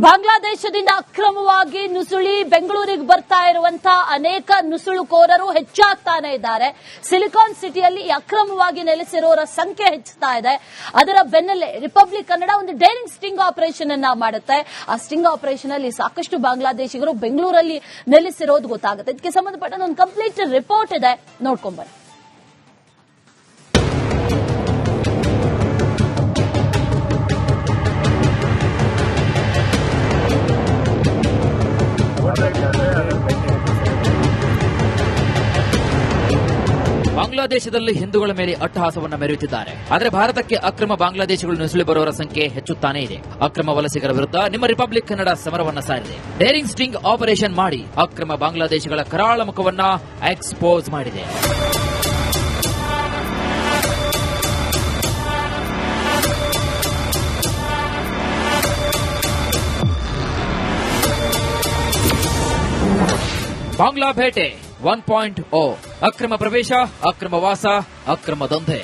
ಬಾಂಗ್ಲಾದೇಶದಿಂದ ಅಕ್ರಮವಾಗಿ ನುಸುಳಿ ಬೆಂಗಳೂರಿಗೆ ಬರ್ತಾ ಇರುವಂತಹ ಅನೇಕ ನುಸುಳುಕೋರರು ಹೆಚ್ಚಾಗ್ತಾನೆ ಇದ್ದಾರೆ. ಸಿಲಿಕಾನ್ ಸಿಟಿಯಲ್ಲಿ ಅಕ್ರಮವಾಗಿ ನೆಲೆಸಿರೋರ ಸಂಖ್ಯೆ ಹೆಚ್ಚುತ್ತಾ ಇದೆ. ಅದರ ಬೆನ್ನಲ್ಲೇ ರಿಪಬ್ಲಿಕ್ ಕನ್ನಡ ಒಂದು ಡೇರಿಂಗ್ ಸ್ಟಿಂಗ್ ಆಪರೇಷನ್ ಅನ್ನ ಮಾಡುತ್ತೆ. ಆ ಸ್ಟಿಂಗ್ ಆಪರೇಷನ್ ಅಲ್ಲಿ ಸಾಕಷ್ಟು ಬಾಂಗ್ಲಾದೇಶಿಗರು ಬೆಂಗಳೂರಲ್ಲಿ ನೆಲೆಸಿರೋದು ಗೊತ್ತಾಗುತ್ತೆ. ಇದಕ್ಕೆ ಸಂಬಂಧಪಟ್ಟ ಒಂದು ಕಂಪ್ಲೀಟ್ ರಿಪೋರ್ಟ್ ಇದೆ, ನೋಡ್ಕೊಂಬನ್ನಿ. ಬಾಂಗ್ಲಾದೇಶದಲ್ಲಿ ಹಿಂದೂಗಳ ಮೇಲೆ ಅಟ್ಟಹಾಸವನ್ನ ಮೆರೆಯುತ್ತಿದ್ದಾರೆ. ಆದರೆ ಭಾರತಕ್ಕೆ ಅಕ್ರಮ ಬಾಂಗ್ಲಾದೇಶಿಗಳು ನುಸುಳಿ ಬರುವವರ ಸಂಖ್ಯೆ ಹೆಚ್ಚುತ್ತಾನೇ ಇದೆ. ಅಕ್ರಮ ವಲಸಿಗರ ವಿರುದ್ಧ ನಿಮ್ಮ ರಿಪಬ್ಲಿಕ್ ಕನ್ನಡ ಸಮರವನ್ನ ಸಾರಿದೆ. ಡೇರಿಂಗ್ ಸ್ಟಿಂಗ್ ಆಪರೇಷನ್ ಮಾಡಿ ಅಕ್ರಮ ಬಾಂಗ್ಲಾದೇಶಿಗಳ ಕರಾಳ ಮುಖವನ್ನ ಎಕ್ಸ್ಪೋಸ್ ಮಾಡಿದೆ. ಬಾಂಗ್ಲಾ ಭೇಟೆ 1.0 ಅಕ್ರಮ ಪ್ರವೇಶ, ಅಕ್ರಮ ವಾಸ, ಅಕ್ರಮ ದಂಧೆ.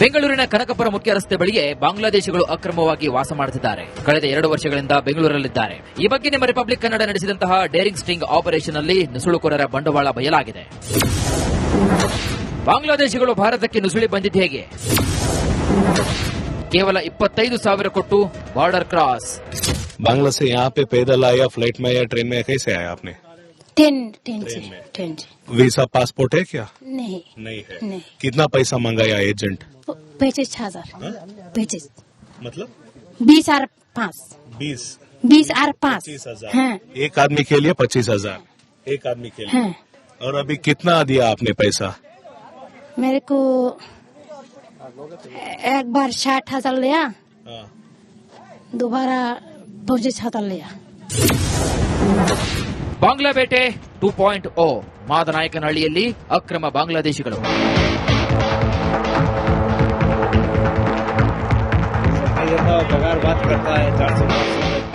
ಬೆಂಗಳೂರಿನ ಕನಕಪುರ ಮುಖ್ಯ ರಸ್ತೆ ಬಳಿಯೇ ಬಾಂಗ್ಲಾದೇಶಿಗಳು ಅಕ್ರಮವಾಗಿ ವಾಸ ಮಾಡುತ್ತಿದ್ದಾರೆ. ಕಳೆದ 2 ವರ್ಷಗಳಿಂದ ಬೆಂಗಳೂರಲ್ಲಿದ್ದಾರೆ. ಈ ಬಗ್ಗೆ ನಿಮ್ಮ ರಿಪಬ್ಲಿಕ್ ಕನ್ನಡ ನಡೆಸಿದಂತಹ ಡೇರಿಂಗ್ ಸ್ಟಿಂಗ್ ಆಪರೇಷನ್ ಅಲ್ಲಿ ನುಸುಳುಕೋರರ ಬಂಡವಾಳ ಬಯಲಾಗಿದೆ. ಬಾಂಗ್ಲಾದೇಶಿಗಳು ಭಾರತಕ್ಕೆ ನುಸುಳಿ ಬಂದಿದ್ದು ಹೇಗೆ? केवल 25,000 ಕೊಟ್ಟು बॉर्डर क्रॉस. बांग्ला से यहाँ पे पैदल आया, फ्लाइट में या ट्रेन में? कैसे आया आपने? ट्रेन से। वीसा पासपोर्ट है क्या? नहीं है। नहीं। कितना पैसा मंगाया एजेंट? 25,000 मतलब 20 और 5 20 और 5 25,000। हाँ। एक आदमी के लिए 25,000 एक आदमी के लिए। हाँ। और अभी कितना दिया आपने पैसा? मेरे को एक बार 60,000 लिया, दोबारा 25,000 लिया. ಬಾಂಗ್ಲಾ ಬೇಟೆ 2.0 ಮಾದನಾಯಕನಹಳ್ಳಿಯಲ್ಲಿ ಅಕ್ರಮ ಬಾಂಗ್ಲಾದೇಶಿಗಳು.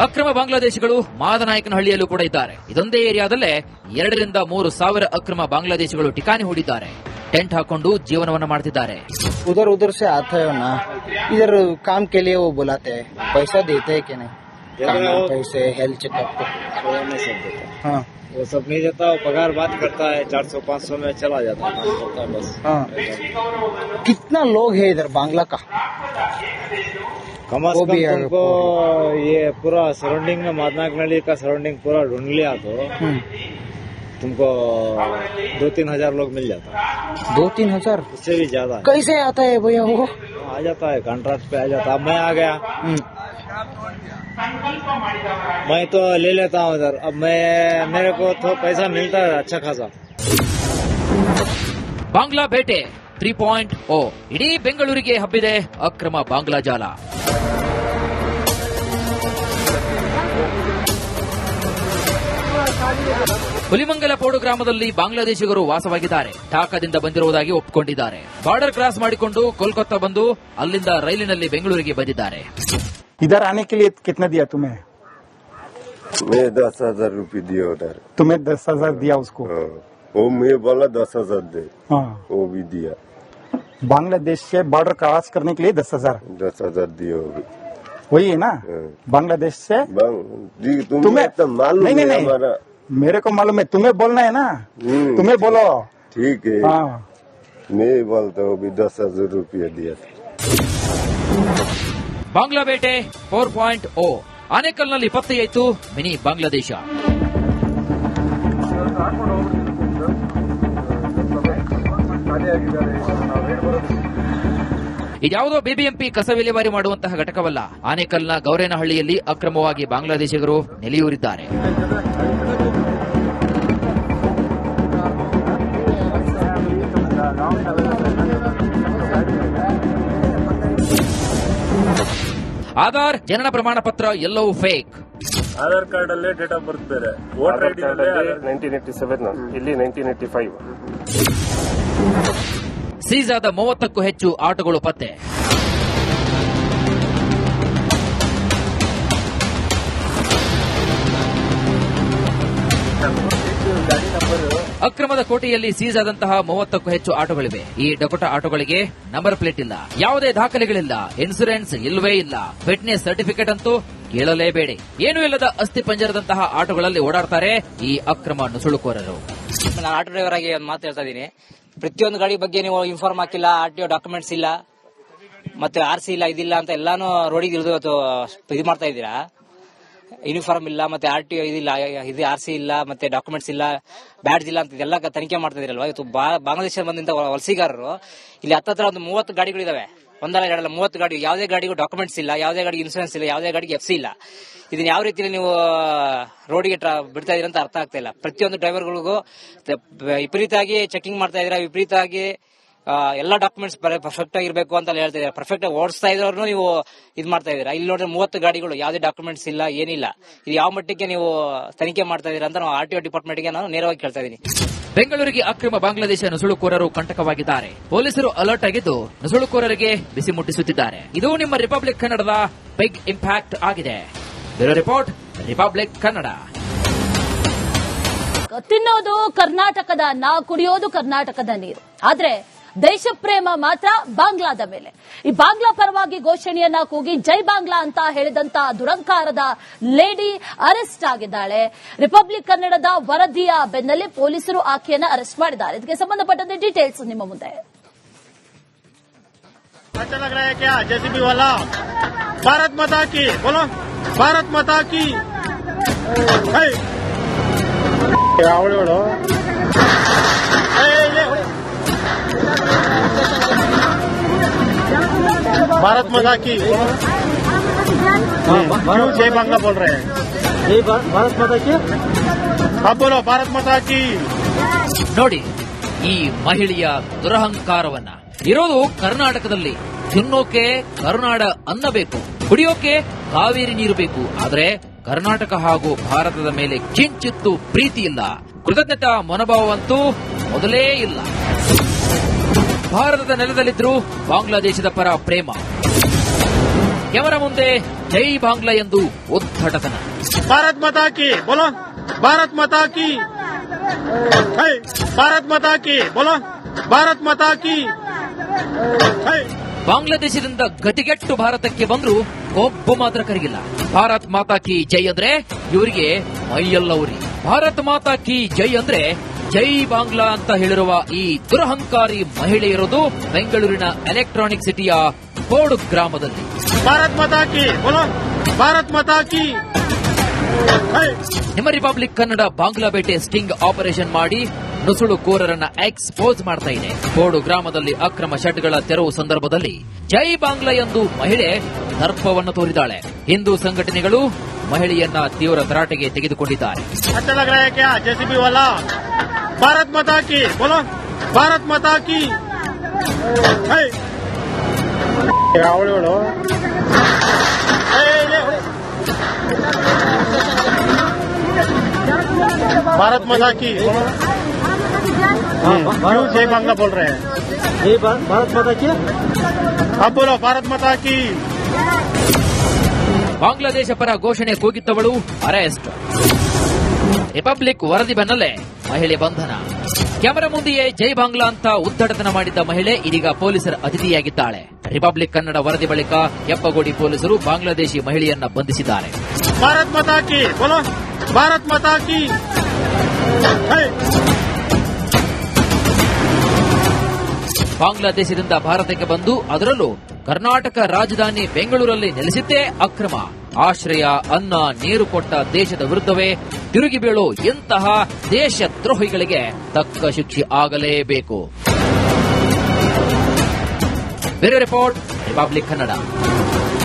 ಅಕ್ರಮ ಬಾಂಗ್ಲಾದೇಶಿಗಳು ಮಾದನಾಯಕನಹಳ್ಳಿಯಲ್ಲೂ ಕೂಡ ಇದ್ದಾರೆ. ಇದೊಂದೇ ಏರಿಯಾದಲ್ಲೇ 2 ರಿಂದ 3 ಸಾವಿರ ಅಕ್ರಮ ಬಾಂಗ್ಲಾದೇಶಿಗಳು ಠಿಕಾಣಿ ಹೂಡಿದ್ದಾರೆ. टेंट हाಕೊಂಡು ಜೀವನವನ್ನ ಮಾಡ್ತಿದ್ದಾರೆ. उधर से आते हो ना, इधर काम के लिए वो बुलाते हैं, पैसा देते हैं कि नहीं? पैसे हेल्थ चेकअप में सब देता है। हाँ, वो सब नहीं देता, वो पगार बात करता है, 400-500 में चला जाता है, काम करता है बस। हाँ। कितना लोग है इधर बांग्ला का? कम से कम तुमको ये पूरा सराउंडिंग में मादनाकनहल्ली का सराउंडिंग पूरा ढूंढ लिया तो तुमको 2-3 हजार लोग मिल जाता है। 2-3 हजार? उससे भी ज्यादा है। कैसे आता है भैया वो? आ जाता है, कॉन्ट्रैक्ट पे आ जाता है। अब मैं आ गया, मैं तो ले लेता हूँ उधर। अब मेरे को तो पैसा मिलता है अच्छा खासा. ಬಾಂಗ್ಲಾ ಬೇಟೆ 3.0 ಇಡೀ ಬೆಂಗಳೂರಿಗೆ ಹಬ್ಬಿದೆ ಅಕ್ರಮ ಬಾಂಗ್ಲಾ ಜಾಲ. ಹುಲಿಮಂಗಲ ಪೋಡು ಗ್ರಾಮದಲ್ಲಿ ಬಾಂಗ್ಲಾದೇಶಿಗರು ವಾಸವಾಗಿದ್ದಾರೆ. ಢಾಕಾದಿಂದ ಬಂದಿರುವುದಾಗಿ ಒಪ್ಪಿಕೊಂಡಿದ್ದಾರೆ. ಬಾರ್ಡರ್ ಕ್ರಾಸ್ ಮಾಡಿಕೊಂಡು ಕೋಲ್ಕತ್ತಾ ಬಂದು ಅಲ್ಲಿಂದ ರೈಲಿನಲ್ಲಿ ಬೆಂಗಳೂರಿಗೆ ಬಂದಿದ್ದಾರೆ. इधर आने के लिए कितना दिया तुम्हें? मैं 10,000 रुपये दिया उधर. तुम्हें 10,000 दिया उसको? वो मैं बोला 10,000 दे. हाँ, वो भी दिया. बांग्लादेश से बॉर्डर क्रॉस करने के लिए 10,000 दिया. वही है ना? बांग्लादेश से तुम्हें तो मालूम नहीं, हमारा. मेरे को मालूम है, तुम्हें बोलना है ना, तुम्हें बोलो. ठीक है. हाँ, मैं बोलता हूँ 10,000 रुपया दिया था. ಬಾಂಗ್ಲಾ ಬೇಟೆ 4.0 ಆನೇಕಲ್ನಲ್ಲಿ ಪತ್ತೆಯಾಯಿತು ಮಿನಿ ಬಾಂಗ್ಲಾದೇಶ. ಇದ್ಯಾವುದೋ ಬಿಬಿಎಂಪಿ ಕಸ ವಿಲೇವಾರಿ ಮಾಡುವಂತಹ ಘಟಕವಲ್ಲ. ಆನೇಕಲ್ನ ಗೌರೇನಹಳ್ಳಿಯಲ್ಲಿ ಅಕ್ರಮವಾಗಿ ಬಾಂಗ್ಲಾದೇಶಿಗರು ನೆಲೆಯೂರಿದ್ದಾರೆ. ಆಧಾರ್, ಜನನ ಪ್ರಮಾಣ ಪತ್ರ ಎಲ್ಲವೂ ಫೇಕ್. ಆಧಾರ್ ಕಾರ್ಡ್ ಅಲ್ಲೇ ಡೇಟ್ ಆಫ್ ಬರ್ತ್ ಬೇರೆ, ವೋಟರ್ ಐಡಿ 1987, ಇಲ್ಲಿ 1985. ಸೀಸ್ ಆದ 30ಕ್ಕೂ ಹೆಚ್ಚು ಆಟೋಗಳು ಪತ್ತೆ. ಅಕ್ರಮದ ಕೋಟೆಯಲ್ಲಿ ಸೀಸ್ ಆದಂತಹ 30ಕ್ಕೂ ಹೆಚ್ಚು ಆಟೋಗಳಿವೆ. ಈ ಡಕೋಟಾ ಆಟೋಗಳಿಗೆ ನಂಬರ್ ಪ್ಲೇಟ್ ಇಲ್ಲ, ಯಾವುದೇ ದಾಖಲೆಗಳಿಲ್ಲ, ಇನ್ಸೂರೆನ್ಸ್ ಇಲ್ಲವೇ ಇಲ್ಲ, ಫಿಟ್ನೆಸ್ ಸರ್ಟಿಫಿಕೇಟ್ ಅಂತೂ ಕೇಳಲೇಬೇಡಿ. ಏನೂ ಇಲ್ಲದ ಅಸ್ಥಿ ಪಂಜರದಂತಹ ಆಟೋಗಳಲ್ಲಿ ಓಡಾಡ್ತಾರೆ ಈ ಅಕ್ರಮ ನುಸುಳುಕೋರರು. ನಾನು ಆಟೋ ಡ್ರೈವರ್ ಆಗಿ ಒಂದು ಮಾತು ಹೇಳ್ತಾ ಇದ್ದೀನಿ. ಪ್ರತಿಯೊಂದು ಗಾಡಿ ಬಗ್ಗೆ ನೀವು ಇನ್ಫಾರ್ಮ್ ಹಾಕಿಲ್ಲ, RTO ಡಾಕ್ಯುಮೆಂಟ್ಸ್ ಇಲ್ಲ, ಮತ್ತೆ RC ಇಲ್ಲ, ಇದಿಲ್ಲ ಅಂತ ಎಲ್ಲಾನು ರೋಡಿಗೆ ಇಳಿದು ಇದು ಮಾಡ್ತಾ ಇದ್ದೀರಾ. ಯೂನಿಫಾರ್ಮ್ ಇಲ್ಲ, ಮತ್ತೆ RTO ಇದಿಲ್ಲ, ಇದು RC ಇಲ್ಲ, ಮತ್ತೆ ಡಾಕ್ಯುಮೆಂಟ್ಸ್ ಇಲ್ಲ, ಬ್ಯಾಡ್ಜ್ ಇಲ್ಲ ಅಂತ ಇದೆಲ್ಲ ತನಿಖೆ ಮಾಡ್ತಾ ಇದ್ರಲ್ವಾ. ಇವತ್ತು ಬಾಂಗ್ಲಾದೇಶ ಬಂದಂತ ವಲಸಿಗಾರರು ಇಲ್ಲಿ ಹತ್ತತ್ರ ಒಂದು 30 ಗಾಡಿಗಳಿದಾವೆ, ಒಂದಲ್ಲ ಎರಡಲ್ಲ 30 ಗಾಡಿ. ಯಾವುದೇ ಗಾಡಿಗೂ ಡಾಕ್ಯುಮೆಂಟ್ಸ್ ಇಲ್ಲ, ಯಾವುದೇ ಗಾಡಿಗೆ ಇನ್ಸೂರೆನ್ಸ್ ಇಲ್ಲ, ಯಾವುದೇ ಗಾಡಿಗೆ FC ಇಲ್ಲ. ಇದನ್ನ ಯಾವ ರೀತಿಯಲ್ಲಿ ನೀವು ರೋಡಿಗೆ ಬಿಡ್ತಾ ಇದೀರ ಅಂತ ಅರ್ಥ ಆಗ್ತಾ ಇಲ್ಲ. ಪ್ರತಿಯೊಂದು ಡ್ರೈವರ್ಗಳಿಗೂ ವಿಪರೀತವಾಗಿ ಚೆಕಿಂಗ್ ಮಾಡ್ತಾ ಇದ್ದೀರಾ, ವಿಪರೀತವಾಗಿ ಎಲ್ಲಾ ಡಾಕ್ಯುಮೆಂಟ್ಸ್ ಪರ್ಫೆಕ್ಟ್ ಆಗಿರ್ಬೇಕು ಅಂತ ಹೇಳ್ತಾ ಇದ್ದಾರೆ. ಪರ್ಫೆಕ್ಟ್ ಆಗಿ ಓಡಿಸ್ತಾ ಇದ್ರೂ ನೀವು ಇದು ಮಾಡ್ತಾ ಇದೀರಾ. ಇಲ್ಲಿ ನೋಡಿದ್ರೆ 30 ಗಾಡಿಗಳು, ಯಾವುದೇ ಡಾಕ್ಯುಮೆಂಟ್ಸ್ ಇಲ್ಲ, ಏನಿಲ್ಲ. ಇದು ಯಾವ ಮಟ್ಟಕ್ಕೆ ನೀವು ತನಿಖೆ ಮಾಡ್ತಾ ಇದೀರಾ ಅಂತ ನಾವು RTO ಡಿಪಾರ್ಟ್ಮೆಂಟ್ಗೆ ನಾನು ನೇರವಾಗಿ ಕೇಳ್ತಾ ಇದ್ದೀನಿ. ಬೆಂಗಳೂರಿಗೆ ಅಕ್ರಮ ಬಾಂಗ್ಲಾದೇಶ ನುಸುಳುಕೋರರು ಕಂಟಕವಾಗಿದ್ದಾರೆ. ಪೊಲೀಸರು ಅಲರ್ಟ್ ಆಗಿದ್ದು ನುಸುಳುಕೋರರಿಗೆ ಬಿಸಿ ಮುಟ್ಟಿಸುತ್ತಿದ್ದಾರೆ. ಇದು ನಿಮ್ಮ ರಿಪಬ್ಲಿಕ್ ಕನ್ನಡದ ಬಿಗ್ ಇಂಪ್ಯಾಕ್ಟ್ ಆಗಿದೆ. Bureau report, republic Kannada. ತಿನ್ನೋದು ಕರ್ನಾಟಕದ ಅನ್ನ, ಕುಡಿಯೋದು ಕರ್ನಾಟಕದ ನೀರು. ಆದ್ರೆ ದೇಶ ಪ್ರೇಮ ಮಾತ್ರ ಬಾಂಗ್ಲಾದ ಮೇಲೆ. ಈ ಬಾಂಗ್ಲಾ ಪರವಾಗಿ ಘೋಷಣೆಯನ್ನ ಕೂಗಿ ಜೈ ಬಾಂಗ್ಲಾ ಅಂತ ಹೇಳಿದಂತ ದುರಂಕಾರದ ಲೇಡಿ ಅರೆಸ್ಟ್ ಆಗಿದ್ದಾಳೆ. ರಿಪಬ್ಲಿಕ್ ಕನ್ನಡದ ವರದಿಯ ಬೆನ್ನಲ್ಲೇ ಪೊಲೀಸರು ಆಕೆಯನ್ನ ಅರೆಸ್ಟ್ ಮಾಡಿದ್ದಾರೆ. ಇದಕ್ಕೆ ಸಂಬಂಧಪಟ್ಟಂತೆ ಡೀಟೇಲ್ಸ್ ನಿಮ್ಮ ಮುಂದೆ. जेसीबी वाला भारत माता की बोलो, भारत माता की भारत माता की क्यों जय बांग्ला बोल रहे हैं? जय भारत माता की, आप बोलो भारत माता की. ನೋಡಿ ಈ ಮಹಿಳೆಯ ದುರಹಂಕಾರವನ್ನ. ಇರೋದು ಕರ್ನಾಟಕದಲ್ಲಿ. ತಿನ್ನೋಕೆ ಕರುನಾಡ ಅನ್ನ ಬೇಕು, ಕುಡಿಯೋಕೆ ಕಾವೇರಿ ನೀರು ಬೇಕು. ಆದ್ರೆ ಕರ್ನಾಟಕ ಹಾಗೂ ಭಾರತದ ಮೇಲೆ ಕಿಂಚಿತ್ತು ಪ್ರೀತಿ ಇಲ್ಲ, ಕೃತಜ್ಞತಾ ಮನೋಭಾವವಂತೂ ಮೊದಲೇ ಇಲ್ಲ. ಭಾರತದ ನೆಲದಲ್ಲಿದ್ರೂ ಬಾಂಗ್ಲಾದೇಶದ ಪರ ಪ್ರೇಮ. ಕ್ಯಾಮರಾ ಮುಂದೆ ಜೈ ಬಾಂಗ್ಲಾ ಎಂದು ಉದ್ಧಟತನ. भारत माता की बोलो, भारत माता की, भारत माता की बोलो, भारत माता की. ಬಾಂಗ್ಲಾದೇಶದಿಂದ ಗತಿಗೆಟ್ಟು ಭಾರತಕ್ಕೆ ಬಂದ್ರು ಒಬ್ಬ ಮಾತ್ರ ಕರಗಿಲ್ಲ. ಭಾರತ್ ಮಾತಾ ಕಿ ಜೈ ಅಂದ್ರೆ ಇವರಿಗೆ ಮೈಯೆಲ್ಲ ಉರಿ. ಭಾರತ್ ಮಾತಾ ಕಿ ಜೈ ಅಂದ್ರೆ ಜೈ ಬಾಂಗ್ಲಾ ಅಂತ ಹೇಳಿರುವ ಈ ದುರಹಂಕಾರಿ ಮಹಿಳೆ ಇರೋದು ಬೆಂಗಳೂರಿನ ಎಲೆಕ್ಟ್ರಾನಿಕ್ ಸಿಟಿಯ ಬೋಡು ಗ್ರಾಮದಲ್ಲಿ. ಭಾರತ್ ಮಾತಾ ಕಿ बोलो, भारत माता की. ನಿಮ್ಮ ರಿಪಬ್ಲಿಕ್ ಕನ್ನಡ ಬಾಂಗ್ಲಾ ಬೇಟೆ ಸ್ಟಿಂಗ್ ಆಪರೇಷನ್ ಮಾಡಿ ನುಸುಳುಕೋರರನ್ನ ಎಕ್ಸ್ಪೋಸ್ ಮಾಡ್ತಾ ಇದೆ. ಬೋಡು ಗ್ರಾಮದಲ್ಲಿ ಅಕ್ರಮ ಶೆಡ್ಗಳ ತೆರವು ಸಂದರ್ಭದಲ್ಲಿ ಜೈ ಬಾಂಗ್ಲಾ ಎಂದು ಮಹಿಳೆ ದರ್ಪವನ್ನು ತೋರಿದ್ದಾಳೆ. ಹಿಂದೂ ಸಂಘಟನೆಗಳು ಮಹಿಳೆಯನ್ನ ತೀವ್ರ ತರಾಟೆಗೆ ತೆಗೆದುಕೊಂಡಿದ್ದಾರೆ. जेसीबी वाला भारत माता की बोलो, भारत माता की. भारत माता की क्यों जय बांग्ला बोल रहे हैं? जय भारत माता की, आप बोलो भारत माता की. ಬಾಂಗ್ಲಾದೇಶ ಪರ ಘೋಷಣೆ ಕೂಗಿದ್ದವಳು ಅರೆಸ್ಟ್. ರಿಪಬ್ಲಿಕ್ ವರದಿ ಬೆನ್ನಲ್ಲೇ ಮಹಿಳೆ ಬಂಧನ. ಕ್ಯಾಮೆರಾ ಮುಂದೆಯೇ ಜೈ ಬಾಂಗ್ಲಾ ಅಂತ ಉದ್ದಟತನ ಮಾಡಿದ್ದ ಮಹಿಳೆ ಇದೀಗ ಪೊಲೀಸರ ಅತಿಥಿಯಾಗಿದ್ದಾಳೆ. ರಿಪಬ್ಲಿಕ್ ಕನ್ನಡ ವರದಿ ಬಳಿಕ ಹೆಪ್ಪಗೋಡಿ ಪೊಲೀಸರು ಬಾಂಗ್ಲಾದೇಶಿ ಮಹಿಳೆಯನ್ನ ಬಂಧಿಸಿದ್ದಾರೆ. भारत माता की बोलो, भारत माता की. ಬಾಂಗ್ಲಾದೇಶದಿಂದ ಭಾರತಕ್ಕೆ ಬಂದು ಅದರಲ್ಲೂ ಕರ್ನಾಟಕ ರಾಜಧಾನಿ ಬೆಂಗಳೂರಲ್ಲಿ ನೆಲೆಸಿದ್ದೇ ಅಕ್ರಮ. ಆಶ್ರಯ, ಅನ್ನ, ನೀರು ಕೊಟ್ಟ ದೇಶದ ವಿರುದ್ಧವೇ ತಿರುಗಿ ಬೀಳೋ ಇಂತಹ ದೇಶದ್ರೋಹಿಗಳಿಗೆ ತಕ್ಕ ಶಿಕ್ಷೆ ಆಗಲೇಬೇಕು. Bureau report, republic Kannada.